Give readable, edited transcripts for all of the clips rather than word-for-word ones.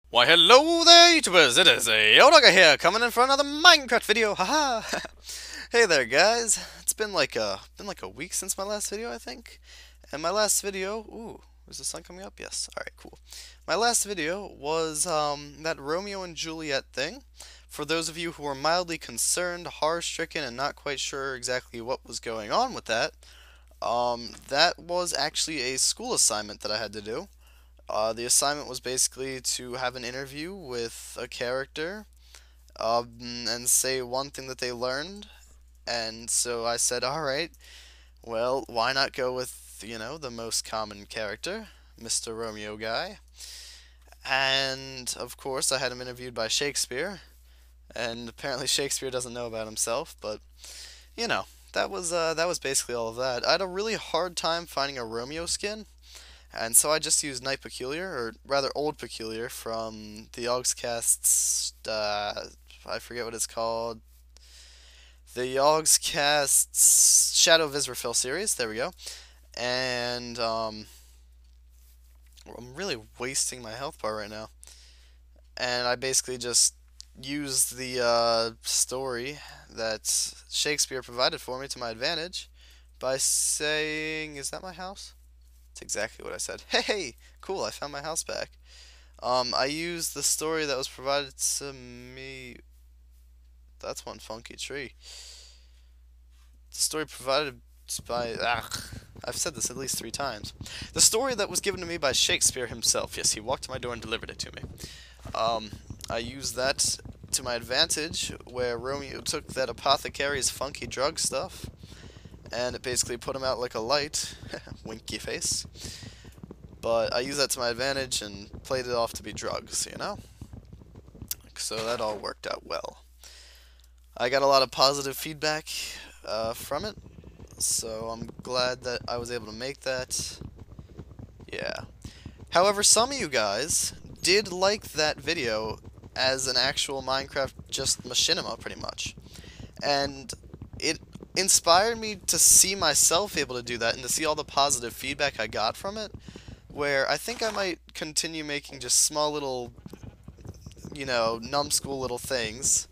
Why, hello there, YouTubers! It is Yodaga here, coming in for another Minecraft video. Haha! Hey there, guys. It's been like a week since my last video, I think. And my last video, ooh, is the sun coming up? Yes. All right, cool. My last video was that Romeo and Juliet thing. For those of you who are mildly concerned, horror-stricken, and not quite sure exactly what was going on with that, that was actually a school assignment that I had to do. The assignment was basically to have an interview with a character, and say one thing that they learned. And so I said, all right, well, why not go with, the most common character, Mr. Romeo Guy? And of course, I had him interviewed by Shakespeare, and apparently Shakespeare doesn't know about himself, but you know, that was basically all of that. I had a really hard time finding a Romeo skin. And so I just used Night Peculiar, or rather Old Peculiar, from the Yogscast's, I forget what it's called, the Yogscast's Shadow of Israfel series, there we go. And, I'm really wasting my health bar right now. And I basically just used the, story that Shakespeare provided for me to my advantage by saying, is that my house? That's exactly what I said. Hey, cool, I found my house back. I used the story that was provided to me. That's one funky tree. The story provided by. I've said this at least 3 times. The story that was given to me by Shakespeare himself. Yes, he walked to my door and delivered it to me. Um, I used that to my advantage, where Romeo took that apothecary's funky drug stuff, and it basically put him out like a light. Winky face. But I used that to my advantage and played it off to be drugs. So that all worked out well. I got a lot of positive feedback from it, so I'm glad that I was able to make that. Yeah. However, some of you guys did like that video as an actual Minecraft just machinima, pretty much. And it inspired me to see myself able to do that and to see all the positive feedback I got from it, where I think I might continue making just small little, numbskull little things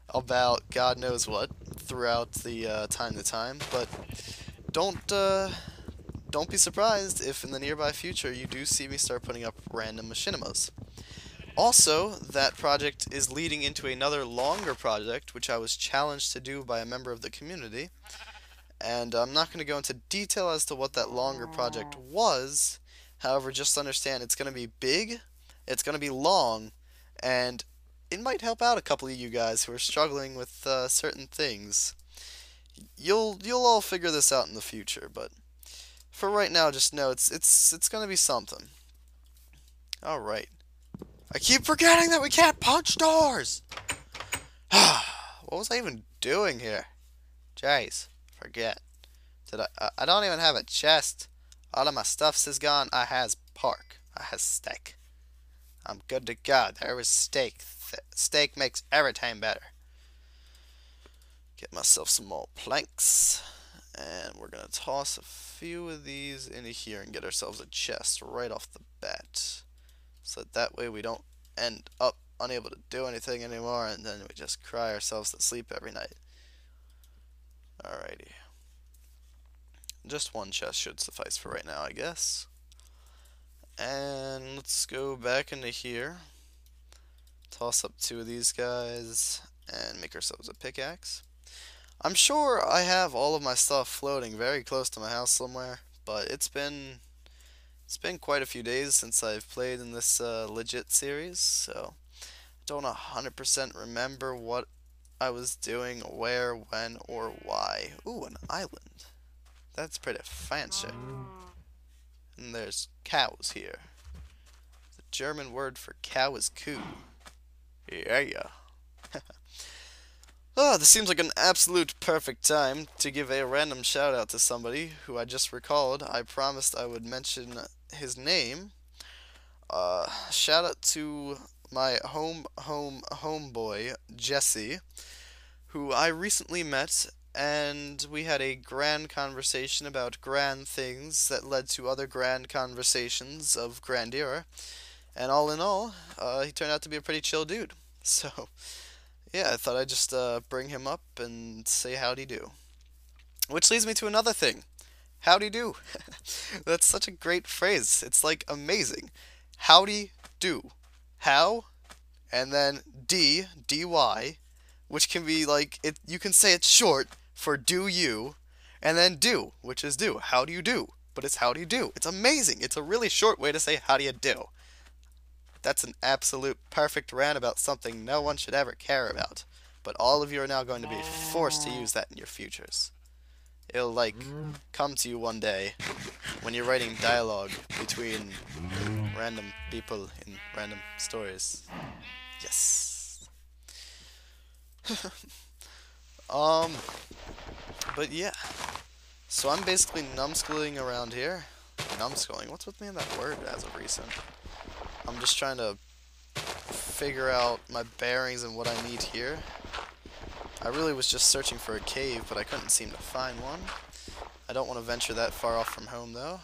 about God knows what throughout the time to time. But don't uh, don't be surprised if in the nearby future you do see me start putting up random machinimas. Also, that project is leading into another longer project, which I was challenged to do by a member of the community. And I'm not going to go into detail as to what that longer project was. However, just understand it's going to be big, it's going to be long, and it might help out a couple of you guys who are struggling with certain things. You'll all figure this out in the future, but for right now, just know it's going to be something. All right. I keep forgetting that we can't punch doors. What was I even doing here? Jeez, forget. I don't even have a chest. All of my stuffs is gone. I has pork. I has steak. I'm good to go. There is steak. Steak makes everything better. Get myself some more planks. And we're going to toss a few of these into here and get ourselves a chest right off the bat. So that way we don't end up unable to do anything anymore, and then we just cry ourselves to sleep every night. Alrighty. Just one chest should suffice for right now, I guess. And let's go back into here. Toss up 2 of these guys and make ourselves a pickaxe. I'm sure I have all of my stuff floating very close to my house somewhere, but it's been quite a few days since I've played in this legit series, so I don't 100% remember what I was doing, where, when, or why. Ooh, an island. That's pretty fancy. And there's cows here. The German word for cow is Kuh. Yeah. Oh, this seems like an absolute perfect time to give a random shout out to somebody who I just recalled. I promised I would mention his name. Shout out to my homeboy, Jesse, who I recently met, and we had a grand conversation about grand things that led to other grand conversations of grandeur. And all in all, he turned out to be a pretty chill dude. So, yeah, I thought I'd just bring him up and say howdy do. Which leads me to another thing. Howdy do. That's such a great phrase. It's like amazing. Howdy do. How, and then dy, which can be like it. You can say it's short for do you, and then do, which is do. How do you do? But it's how do you do. It's amazing. It's a really short way to say how do you do. That's an absolute perfect rant about something no one should ever care about. But all of you are now going to be forced to use that in your futures. It'll like come to you one day when you're writing dialogue between random people in random stories. Yes. um, but yeah. So I'm basically numbskulling around here. Numbskulling? What's with me in that word as of recent? I'm just trying to figure out my bearings and what I need here. I really was just searching for a cave, but I couldn't seem to find one. I don't want to venture that far off from home, though.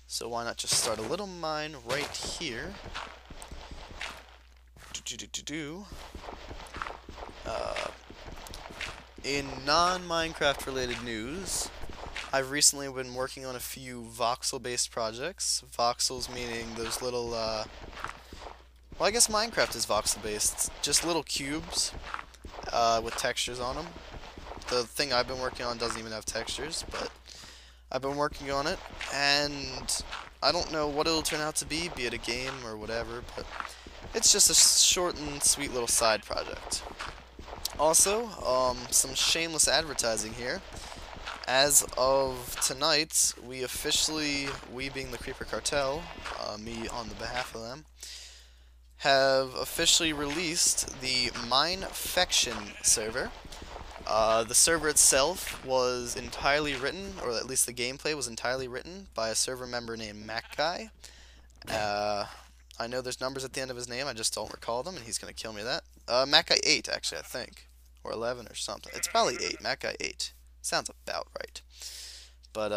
So why not just start a little mine right here? In non-Minecraft related news, I've recently been working on a few voxel-based projects. Voxels meaning those little, well, I guess Minecraft is voxel-based. Just little cubes with textures on them. The thing I've been working on doesn't even have textures, but I've been working on it, and I don't know what it'll turn out to be it a game or whatever, but it's just a short and sweet little side project. Also, some shameless advertising here. As of tonight, we being the Creeper Cartel, me on the behalf of them, have officially released the Minefection server. The server itself was entirely written, or at least the gameplay was entirely written, by a server member named MacGuy. I know there's numbers at the end of his name, I just don't recall them, and he's going to kill me that. MacGuy 8, actually, I think. Or 11 or something. It's probably 8, MacGuy 8. Sounds about right. But,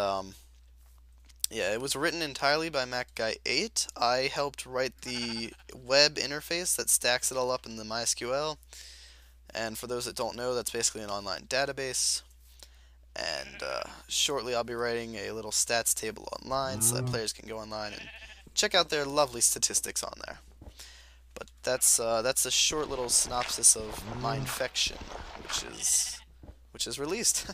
yeah, it was written entirely by MacGuy 8. I helped write the web interface that stacks it all up in the MySQL. And for those that don't know, that's basically an online database. And shortly I'll be writing a little stats table online so that players can go online and check out their lovely statistics on there. But that's a short little synopsis of Minefection, which is released.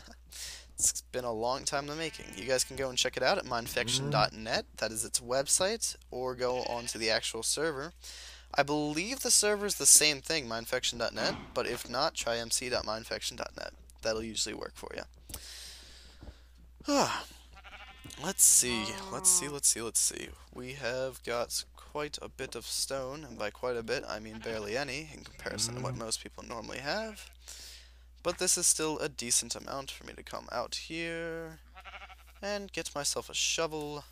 It's been a long time in the making. You guys can go and check it out at minefection.net. That is its website, or go onto the actual server. I believe the server is the same thing, minefection.net, but if not, try mc.minefection.net. That'll usually work for you. Let's see. We have got quite a bit of stone, and by quite a bit, I mean barely any, in comparison to what most people normally have. But this is still a decent amount for me to come out here and get myself a shovel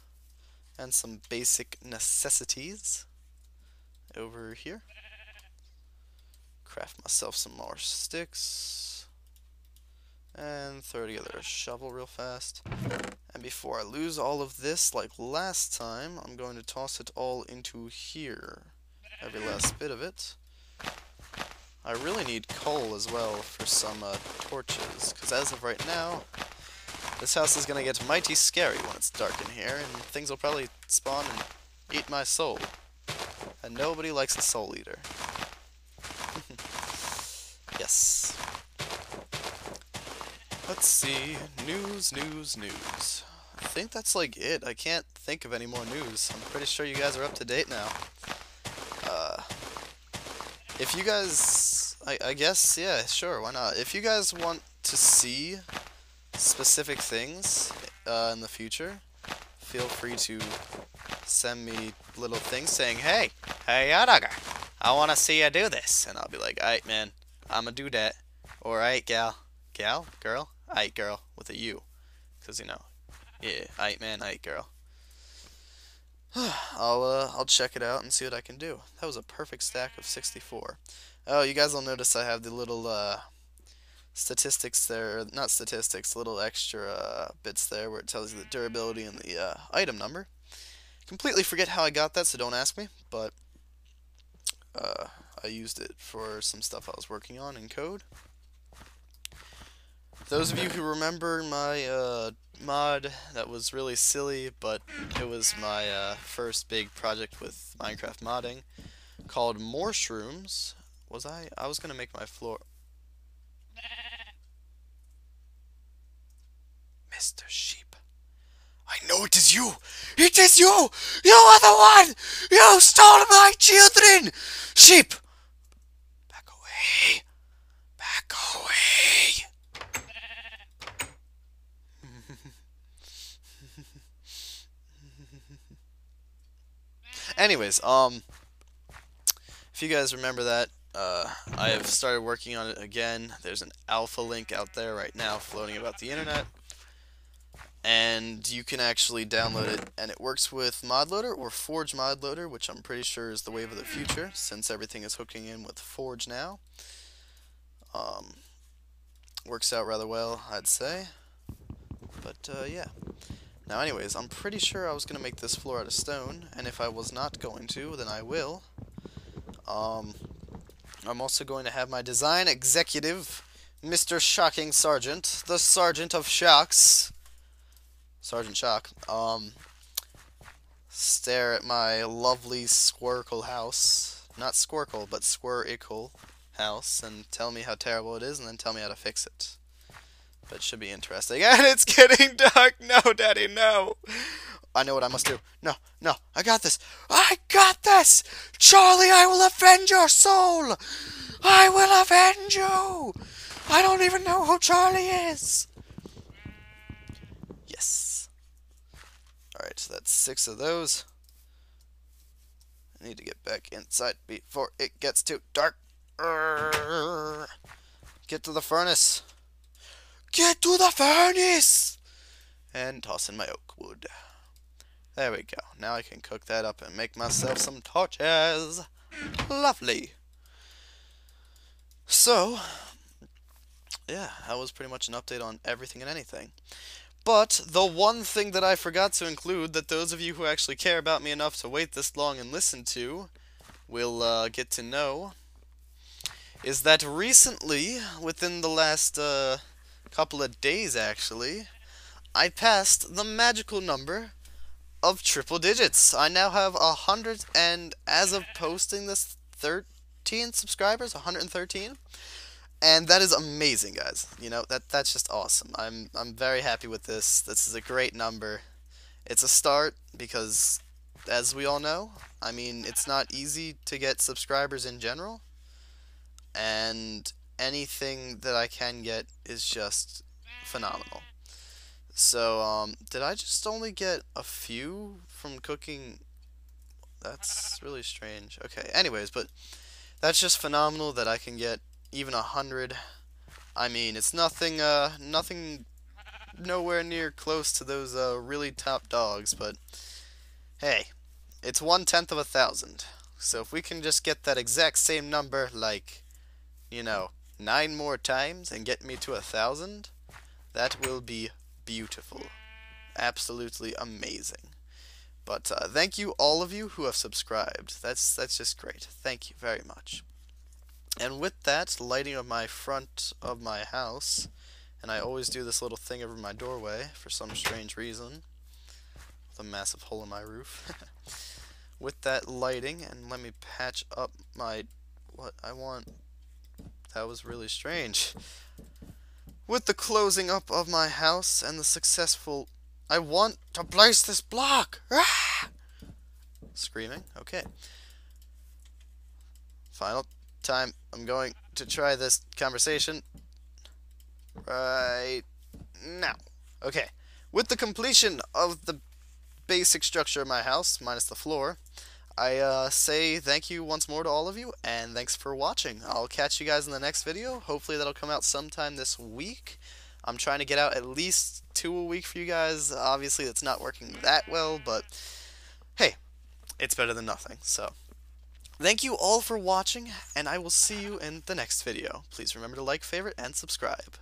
and some basic necessities over here. Craft myself some more sticks and throw together a shovel real fast. And before I lose all of this like last time, I'm going to toss it all into here, every last bit of it. I really need coal as well for some torches, because as of right now, this house is going to get mighty scary when it's dark in here, and things will probably spawn and eat my soul. And nobody likes a soul eater. Yes. Let's see. News. I think that's like it. I can't think of any more news. I'm pretty sure you guys are up to date now. If you guys... I guess, yeah, sure, why not? If you guys want to see specific things in the future, feel free to send me little things saying, hey Yadaga, I want to see you do this. And I'll be like, alright man, I'ma do that. Or alright girl, alright girl, with a U. Because, you know, yeah, alright man, alright girl. I'll check it out and see what I can do. That was a perfect stack of 64. Oh, you guys will notice I have the little statistics there, not statistics, little extra bits there where it tells you the durability and the item number. Completely forget how I got that, so don't ask me, but I used it for some stuff I was working on in code. Those of you who remember my mod that was really silly, but it was my first big project with Minecraft modding, called Moreshrooms. Was I? I was gonna make my floor. Mr. Sheep. I know it is you! It is you! You are the one! You stole my children! Sheep! Back away! Back away! Anyways, if you guys remember that, I have started working on it again. There's an alpha link out there right now floating about the internet. And you can actually download it, and it works with ModLoader or Forge ModLoader, which I'm pretty sure is the wave of the future, since everything is hooking in with Forge now. Works out rather well, I'd say. But, yeah. Now, anyways, I'm pretty sure I was going to make this floor out of stone, and if I was not going to, then I will. I'm also going to have my design executive, Mr. Shocking Sergeant, the Sergeant of Shocks, Sergeant Shock, stare at my lovely Squircle house. Not Squircle, but Squircle house, and tell me how terrible it is, and then tell me how to fix it. But it should be interesting. And it's getting dark! No, Daddy, no! I know what I must do. No, no, I got this! I got this! Charlie, I will avenge your soul! I will avenge you! I don't even know who Charlie is! Yes. Alright, so that's 6 of those. I need to get back inside before it gets too dark. Get to the furnace. Get to the furnace! And toss in my oak wood. There we go. Now I can cook that up and make myself some torches. Lovely. So, yeah, that was pretty much an update on everything and anything. But the one thing that I forgot to include that those of you who actually care about me enough to wait this long and listen to will get to know is that recently, within the last couple of days actually, I passed the magical number of triple digits. I now have 100, and as of posting this, 13 subscribers, 113. And that is amazing, guys. You know, that's just awesome. I'm very happy with this. This is a great number. It's a start because, as we all know, I mean, it's not easy to get subscribers in general. And anything that I can get is just phenomenal. So, did I just only get a few from cooking? That's really strange. Okay, anyways, but that's just phenomenal that I can get even 100. I mean, it's nothing, nothing nowhere near close to those, really top dogs, but hey, it's 1/10 of 1,000. So if we can just get that exact same number, like, you know, 9 more times and get me to 1,000, that will be beautiful. Absolutely amazing. But thank you, all of you who have subscribed. That's just great. Thank you very much. And with that, lighting of my front of my house, and I always do this little thing over my doorway for some strange reason, with a massive hole in my roof. With that lighting, and let me patch up my, what I want, that was really strange. With the closing up of my house and the successful, I want to place this block! Ah! Screaming, okay. Final time, I'm going to try this conversation right now. Okay, with the completion of the basic structure of my house, minus the floor, I say thank you once more to all of you, and thanks for watching. I'll catch you guys in the next video. Hopefully that'll come out sometime this week. I'm trying to get out at least 2 a week for you guys. Obviously that's not working that well, but hey, it's better than nothing, so. Thank you all for watching, and I will see you in the next video. Please remember to like, favorite, and subscribe.